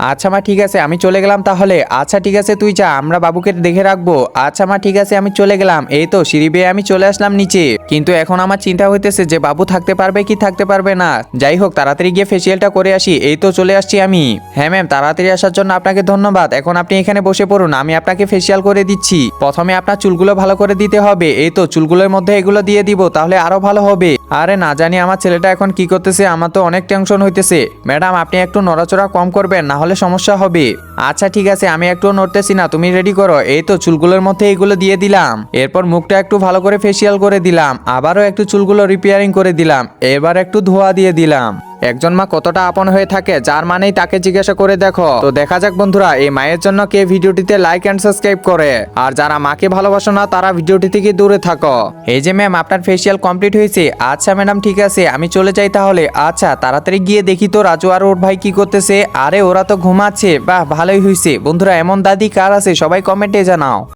আচ্ছা মা ঠিক আছে, আমি চলে গেলাম তাহলে। আচ্ছা ঠিক আছে তুই যা, আমরা বাবুকে দেখে রাখবো। আচ্ছা মা ঠিক আছে, আমি চলে গেলাম। এই তো সিঁড়ি বেয়ে আমি চলে আসলাম নিচে, কিন্তু এখন আমার চিন্তা হইতেছে যে বাবু থাকতে পারবে কি থাকতে পারবে না। যাই হোক, তাড়াতাড়ি গিয়ে ফেসিয়ালটা করে আসি। এই তো চলে আসছি আমি। হ্যাঁ ম্যাম, তাড়াতাড়ি আসার জন্য আপনাকে ধন্যবাদ। এখন আপনি এখানে বসে পড়ুন, আমি আপনাকে ফেসিয়াল করে দিচ্ছি। প্রথমে আপনার চুলগুলো ভালো করে দিতে হবে। এই তো চুলগুলোর মধ্যে এগুলো দিয়ে দিব, তাহলে আরো ভালো হবে। আরে না জানি আমার ছেলেটা এখন কি করতেছে, আমার তো অনেক টেনশন হইতেছে। ম্যাডাম আপনি একটু নড়াচড়া কম করবেন, না হলে সমস্যা হবে। আচ্ছা ঠিক আছে, আমি একটু নড়তেছি না, তুমি রেডি করো। এই তো চুলগুলোর মধ্যে এগুলো দিয়ে দিলাম। এরপর মুখটা একটু ভালো করে ফেসিয়াল করে দিলাম, আবারও একটু চুলগুলো রিপেয়ারিং করে দিলাম, এবার একটু ধোয়া দিয়ে দিলাম। একজন মা কতটা আপন হয়ে থাকে, যার মানেই তাকে জিজ্ঞাসা করে দেখো। তো দেখা যাক বন্ধুরা, এই মায়ের জন্য কে ভিডিওটিতে লাইক এন্ড সাবস্ক্রাইব করে, আর যারা মাকে ভালোবাসো না তারা ভিডিওটি থেকে দূরে থাকো। এই যে ম্যাম, আপনার ফেসিয়াল কমপ্লিট হয়েছে। আচ্ছা ম্যাডাম ঠিক আছে, আমি চলে যাই তাহলে। আচ্ছা তাড়াতাড়ি গিয়ে দেখি তো রাজু আর ওর ভাই কি করতেছে। আরে ওরা তো ঘুমাচ্ছে। বাহ ভালোই হয়েছে বন্ধুরা, এমন দাদি কার আছে সবাই কমেন্টে জানাও।